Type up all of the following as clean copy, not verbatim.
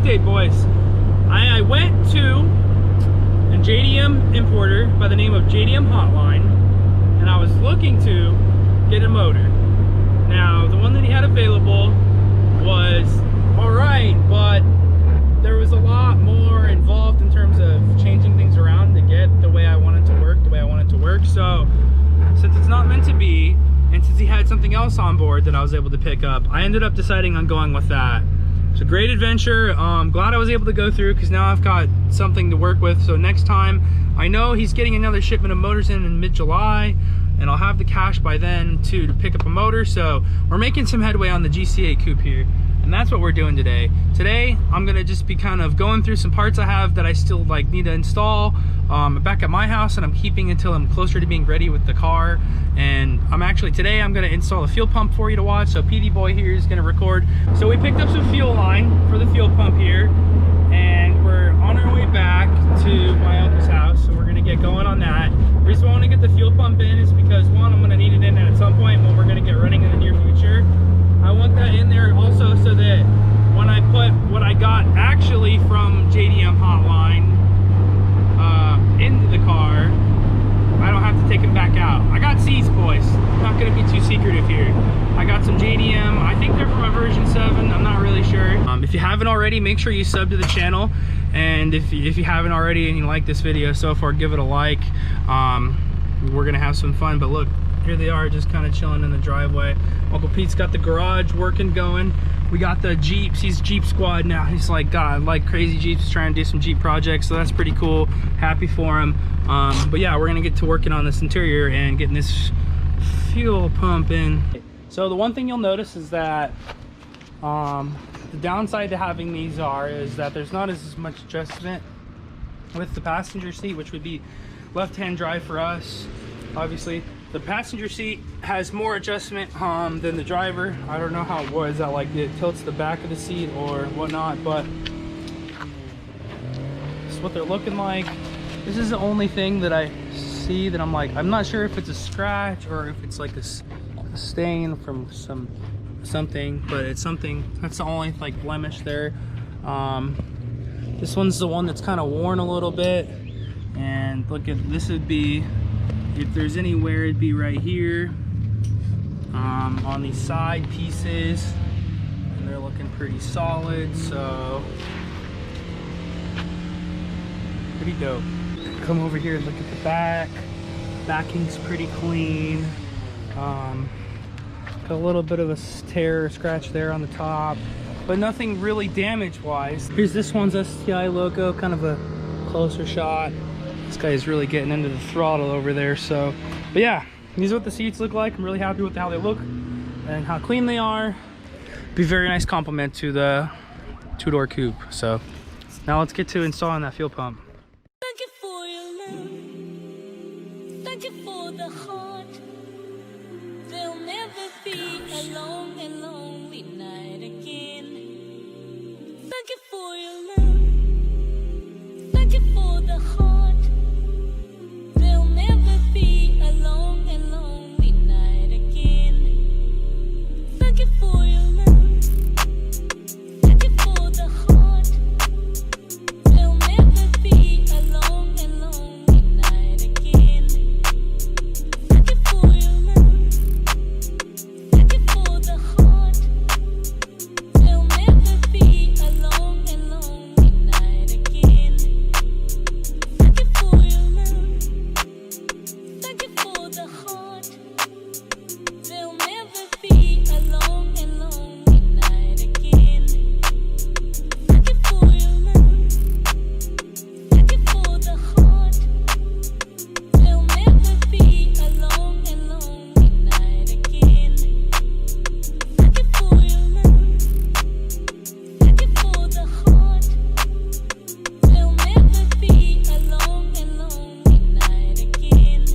update, boys. I went to a JDM importer by the name of JDM Hotline, and I was looking to get a motor. Now, the one that he had available was alright, but there was a lot more involved in terms of changing things around to get the way I wanted to work, So, since it's not meant to be, and since he had something else on board that I was able to pick up, I ended up deciding on going with that. It's a great adventure. I'm glad I was able to go through, because now I've got something to work with. So next time, I know he's getting another shipment of motors in mid-July, and I'll have the cash by then too to pick up a motor. So we're making some headway on the GC8 coupe here, and that's what we're doing today. Today, I'm gonna just be kind of going through some parts I have that I still need to install back at my house, and I'm keeping until I'm closer to being ready with the car. And today I'm gonna install a fuel pump for you to watch. So PD Boy here is gonna record. So we picked up some fuel line for the fuel pump here, and we're on our way back to my uncle's house. So we're gonna get going on that. The reason I want to get the fuel pump in is because, one, I'm gonna need it in at some point when we're gonna get running in the near future. I want that in there also so that when I put what I got actually from JDM Hotline into the car, I don't have to take them back out. I got seats, boys. I'm not gonna be too secretive here. I got some JDM. I think they're from a version 7. I'm not really sure. If you haven't already, make sure you sub to the channel. And if you haven't already and you like this video so far, give it a like. We're gonna have some fun. But look, here they are, just kind of chilling in the driveway. Uncle Pete's got the garage working, going. We got the Jeeps. He's Jeep squad now. He's like, God, like crazy Jeeps, trying to do some Jeep projects. So that's pretty cool. Happy for him. But yeah, we're gonna get to working on this interior and getting this fuel pump in. So the one thing you'll notice is that the downside to having these is that there's not as much adjustment with the passenger seat, which would be left-hand drive for us. Obviously, the passenger seat has more adjustment than the driver. I don't know how it was that it tilts the back of the seat or whatnot, but this is what they're looking like. This is the only thing that I see that I'm not sure if it's a scratch or if it's like a stain from something, but it's something. That's the only blemish there. This one's the one that's kind of worn a little bit, and look at this. Would be, if there's anywhere, it'd be right here on these side pieces, and they're looking pretty solid. So pretty dope. Come over here and look at the back. Backing's pretty clean. Got a little bit of a tear or scratch there on the top, but nothing really damage wise. Here's this one's STI logo, kind of a closer shot. This guy is really getting into the throttle over there. So, but yeah, these are what the seats look like. I'm really happy with how they look and how clean they are. Be a very nice compliment to the two-door coupe. So now let's get to installing that fuel pump. Thank you for your love. Thank you for the heart. There'll never be a long and lonely night again. Thank you for your love. Thank you for the heart. There'll never be a long and lonely night again. Thank you for your love. Thank you for the heart. There'll never be a long and lonely night again. Thank you for your love. Thank you for the heart. There'll never be a long and lonely night again. Thank you for your love. Thank you for the heart. There'll never be a long and lonely night again. Thank you for your love. Thank you for the heart. There'll never be a long and lonely night again. Thank you for your love. Thank you for the heart. There'll never be a long and lonely night again.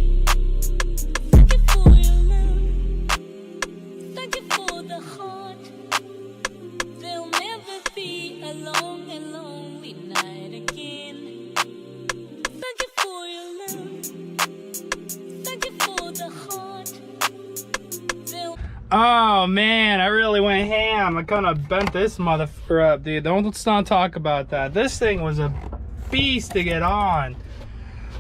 Thank you for your love. Thank you for the heart. There'll never be a long and lonely night again. Thank you for your love. Thank you for the heart. Oh man, I really went ham damn, I kind of bent this motherfucker up, dude. Let's not talk about that. This thing was a beast to get on.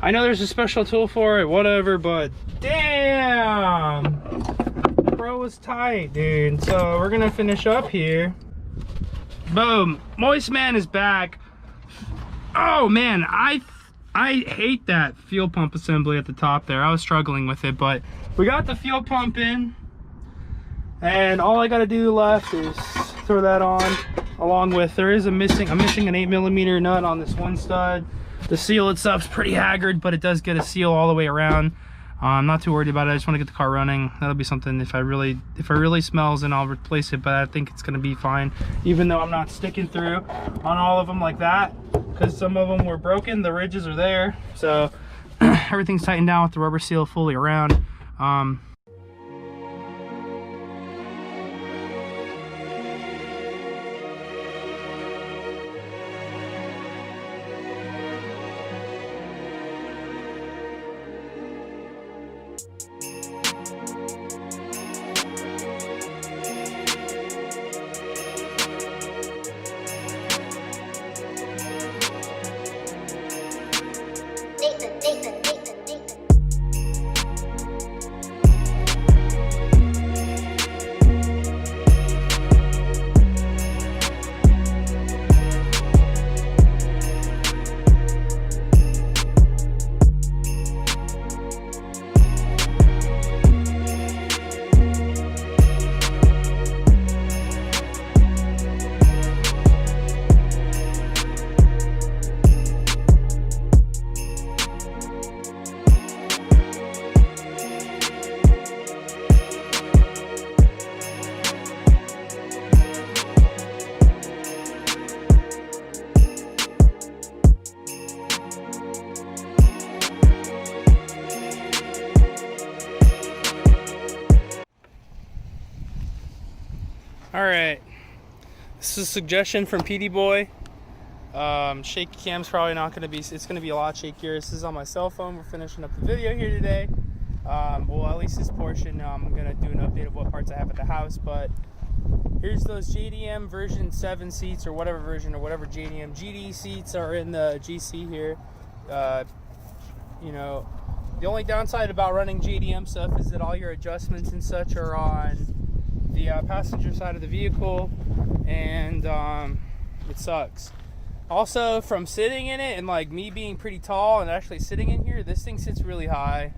I know there's a special tool for it, whatever, but damn, bro was tight, dude. So we're gonna finish up here. Boom, Moist Man is back. Oh man, I hate that fuel pump assembly at the top there. I was struggling with it, but we got the fuel pump in, and all I gotta do left is throw that on, along with I'm missing an 8mm nut on this one stud. The seal itself's pretty haggard, but it does get a seal all the way around. I'm not too worried about it. I just want to get the car running. That'll be something if it really smells, and I'll replace it, but I think it's gonna be fine, even though I'm not sticking through on all of them like that, because some of them were broken. The ridges are there, so everything's tightened down with the rubber seal fully around. Alright, this is a suggestion from PD Boy. Shaky cam's probably not going to be, it's going to be a lot shakier. This is on my cell phone. We're finishing up the video here today. Well, at least this portion, I'm going to do an update of what parts I have at the house. But here's those JDM version 7 seats, or whatever version, or whatever JDM GD seats are in the GC here. You know, the only downside about running JDM stuff is that all your adjustments and such are on the passenger side of the vehicle, and it sucks. Also, from sitting in it and like me being pretty tall and actually sitting in here, this thing sits really high,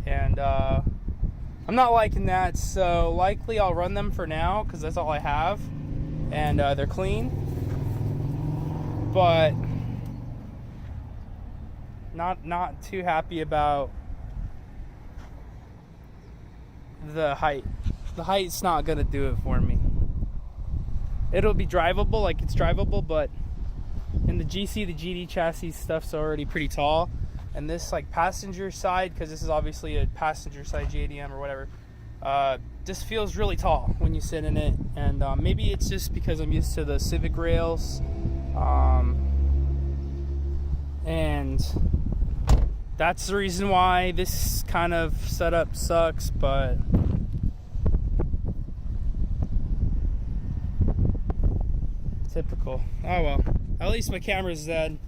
and I'm not liking that. So likely I'll run them for now because that's all I have, and they're clean, but not too happy about the height. The height's not gonna do it for me. It'll be drivable, like it's drivable, but in the GC, the GD chassis stuff's already pretty tall, and this like passenger side, because this is obviously a passenger side JDM or whatever, just feels really tall when you sit in it. And maybe it's just because I'm used to the Civic rails, and that's the reason why this kind of setup sucks. But typical. Oh well, at least my camera's dead,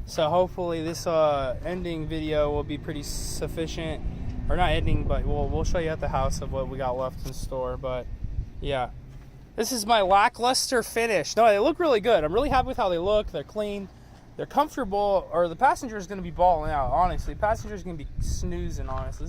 so hopefully this ending video will be pretty sufficient, or not ending, but we'll show you at the house of what we got left in store. But yeah, this is my lackluster finish. No, they look really good. I'm really happy with how they look. They're clean, they're comfortable, or the passenger is going to be balling out, honestly. The passenger is going to be snoozing, honestly.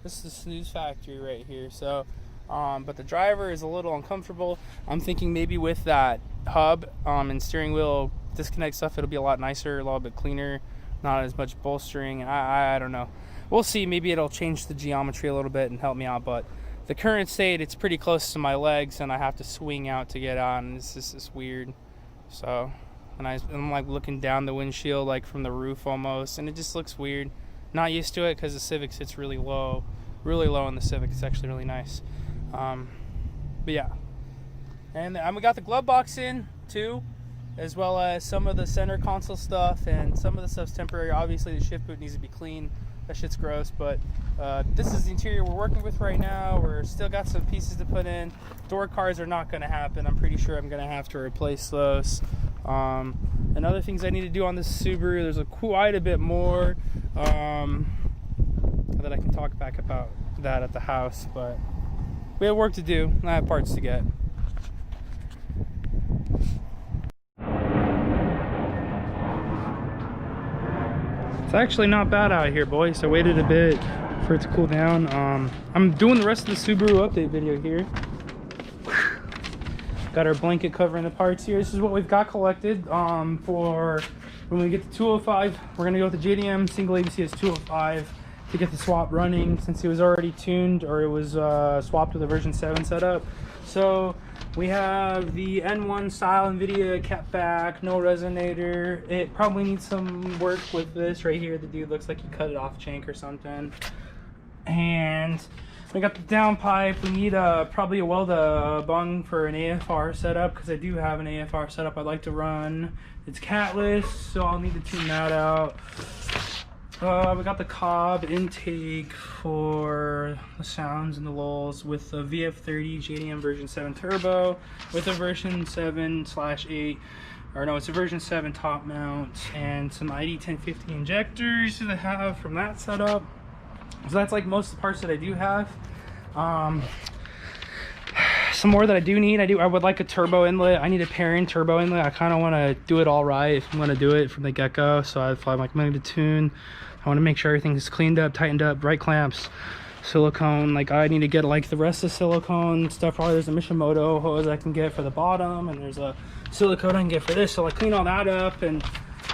This is the snooze factory right here. So but the driver is a little uncomfortable. I'm thinking maybe with that hub and steering wheel disconnect stuff, it'll be a lot nicer, a little bit cleaner, not as much bolstering. I don't know. We'll see. Maybe it'll change the geometry a little bit and help me out. But the current state, it's pretty close to my legs, and I have to swing out to get on. This is weird. So, and I'm like looking down the windshield, like from the roof almost, and it just looks weird. Not used to it because the Civic sits really low in the Civic. It's actually really nice. But yeah, and we got the glove box in too, as well as some of the center console stuff, and some of the stuff's temporary. Obviously the shift boot needs to be clean. That shit's gross, but this is the interior we're working with right now. We're still got some pieces to put in. Door cards are not going to happen. I'm pretty sure I'm going to have to replace those. And other things I need to do on this Subaru, there's quite a bit more that I can talk back about that at the house, but we have work to do. I have parts to get. It's actually not bad out here, boys. I waited a bit for it to cool down. I'm doing the rest of the Subaru update video here. Got our blanket covering the parts here. This is what we've got collected for when we get to 205. We're gonna go with the JDM single ABCS 205 to get the swap running, since it was already tuned, or it was swapped with a version 7 setup. So we have the N1 style NVIDIA cat back, no resonator. It probably needs some work with this right here. The dude looks like he cut it off shank or something. And we got the downpipe. We need probably a weld bung for an AFR setup, because I do have an AFR setup I'd like to run. It's catless, so I'll need to tune that out. We got the Cob Intake for the sounds and the lulls with the VF30 JDM version 7 turbo with a version 7/8, or no, it's a version 7 top mount, and some ID 1050 injectors that I have from that setup. So that's like most of the parts that I do have. Some more that I do need. I would like a turbo inlet. I need a pairing turbo inlet. I kind of want to do it all right if I'm going to do it from the get-go. So I'm like going to tune. I want to make sure everything's cleaned up, tightened up, right clamps, silicone. Like I need to get like the rest of the silicone stuff. Probably there's a Mishimoto hose I can get for the bottom, and there's a silicone I can get for this. So I clean all that up, and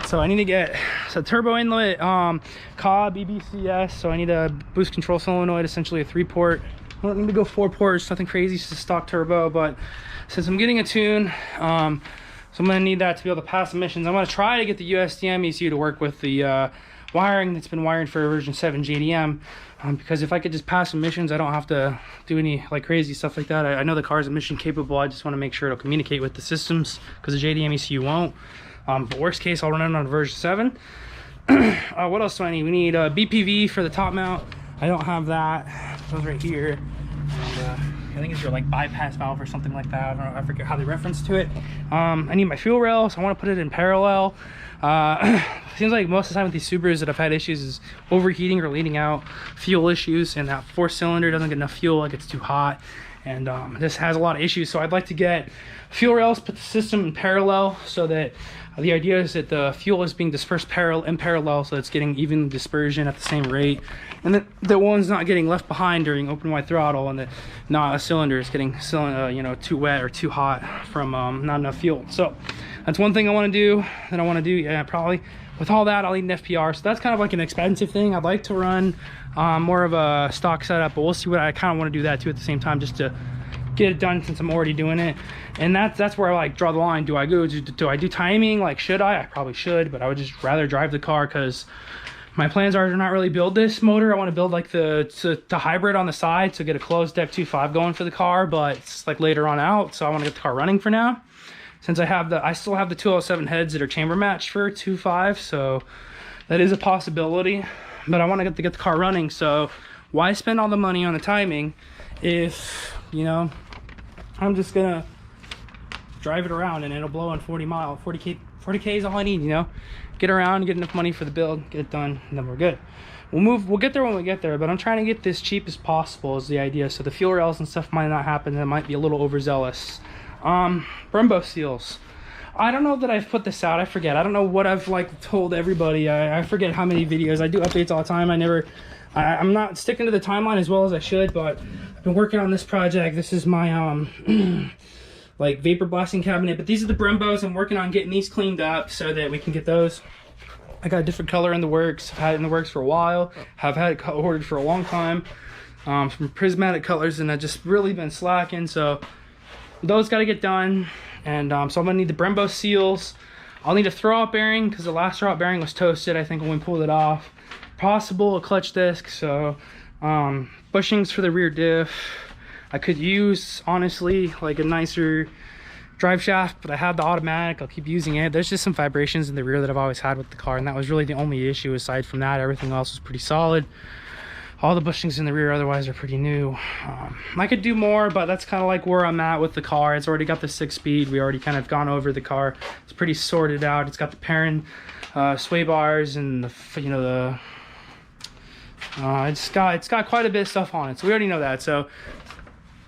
so I need to get turbo inlet, Cob EBCS. So I need a boost control solenoid, essentially a 3-port. I don't need to go 4 ports, nothing crazy, it's just a stock turbo. But since I'm getting a tune, so I'm gonna need that to be able to pass emissions. I'm gonna try to get the USDM ECU to work with the wiring that's been wired for version 7 JDM, because if I could just pass emissions, I don't have to do any like crazy stuff like that. I know the car's emission capable. I just want to make sure it'll communicate with the systems, because the JDM ECU won't. But worst case, I'll run it on version 7. What else do I need? We need a BPV for the top mount. I don't have that. Those right here. And, I think it's your like bypass valve or something like that. I don't know, I forget how they reference to it. I need my fuel rail, so I want to put it in parallel. Seems like most of the time with these Subarus that I've had issues is overheating or leading out, fuel issues, and that 4-cylinder doesn't get enough fuel, it gets too hot, and this has a lot of issues. So I'd like to get fuel rails, put the system in parallel, so that the idea is that the fuel is being dispersed in parallel, so it's getting even dispersion at the same rate, and that the one's not getting left behind during open wide throttle, and that not a cylinder is getting you know, too wet or too hot from not enough fuel. So that's one thing I want to do. That I want to do, yeah, probably with all that I'll need an FPR. So that's kind of like an expensive thing. I'd like to run more of a stock setup, but we'll see. What I kind of want to do that too at the same time, just to get it done since I'm already doing it. And that's where I like draw the line. Do I do timing? Like, should I probably should, but I would just rather drive the car, because my plans are to not really build this motor. I want to build like the hybrid on the side, so get a closed deck 2.5 going for the car, but it's like later on out. So I want to get the car running for now, since I still have the 207 heads that are chamber matched for 2.5, so that is a possibility. But I want to get the car running. So why spend all the money on the timing if, you know, I'm just gonna drive it around and it'll blow on 40K is all I need, you know. Get around, get enough money for the build, get it done, and then we're good. We'll get there when we get there, but I'm trying to get this cheap as possible is the idea. So the fuel rails and stuff might not happen, and it might be a little overzealous. Brembo seals. I don't know that I've put this out, I forget. I don't know what I've like told everybody. I forget how many videos. I do updates all the time. I'm not sticking to the timeline as well as I should, but I've been working on this project. This is my like vapor blasting cabinet, but these are the Brembos. I'm working on getting these cleaned up so that we can get those. I got a different color in the works. I've had it in the works for a while. I've had it ordered for a long time. Some prismatic colors, and I've just really been slacking. So those got to get done. And so I'm gonna need the Brembo seals. I'll need a throw-out bearing, because the last throw-out bearing was toasted, I think, when we pulled it off. Possible a clutch disc. So bushings for the rear diff. I could use, honestly, like a nicer drive shaft, but I have the automatic. I'll keep using it. There's just some vibrations in the rear that I've always had with the car, and that was really the only issue. Aside from that, everything else was pretty solid. All the bushings in the rear otherwise are pretty new. I could do more, but that's kind of like where I'm at with the car. It's already got the 6-speed. We already kind of gone over the car. It's pretty sorted out. It's got the Perrin sway bars and the, you know, the it's got quite a bit of stuff on it, so we already know that. So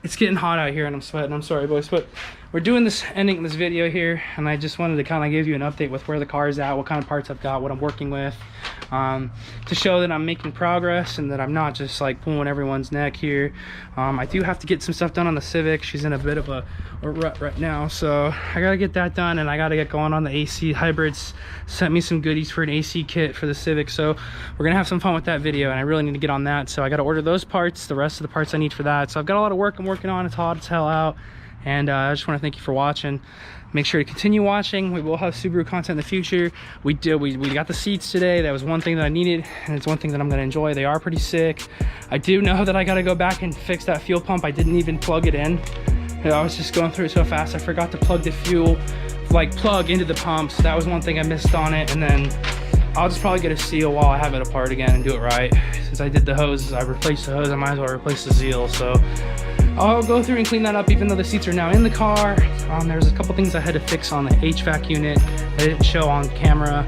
it's getting hot out here and I'm sweating. I'm sorry, boys, but we're doing this, ending this video here, and I just wanted to kind of give you an update with where the car is at, what kind of parts I've got, what I'm working with, to show that I'm making progress and that I'm not just like pulling everyone's neck here. I do have to get some stuff done on the Civic. She's in a bit of a rut right now, so I gotta get that done, and I gotta get going on the AC hybrids. Sent me some goodies for an AC kit for the Civic, so we're gonna have some fun with that video, and I really need to get on that. So I gotta order those parts, the rest of the parts I need for that. So I've got a lot of work I'm working on. It's hot as hell out, and I just want to thank you for watching. Make sure to continue watching. We will have Subaru content in the future. We got the seats today. That was one thing that I needed, and it's one thing that I'm going to enjoy. They are pretty sick. I do know that I got to go back and fix that fuel pump. I didn't even plug it in. I was just going through it so fast. I forgot to plug the fuel, like plug into the pump. So that was one thing I missed on it. And then I'll just probably get a seal while I have it apart again and do it right. Since I did the hoses, I replaced the hose, I might as well replace the seal. So I'll go through and clean that up, even though the seats are now in the car. There's a couple things I had to fix on the HVAC unit that I didn't show on camera,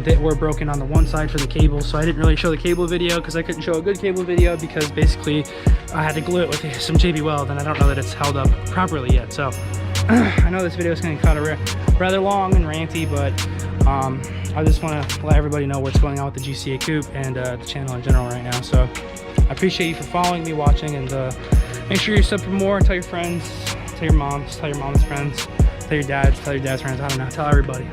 that were broken on the one side for the cable. So I didn't really show the cable video because I couldn't show a good cable video, because basically I had to glue it with some JB Weld, and I don't know that it's held up properly yet. So I know this video is going to cut rather long and ranty, but I just want to let everybody know what's going on with the GC8 coupe and the channel in general right now. So I appreciate you for following me, watching, and make sure you're subbed for more. Tell your friends, tell your mom's friends, tell your dad's friends. I don't know, tell everybody.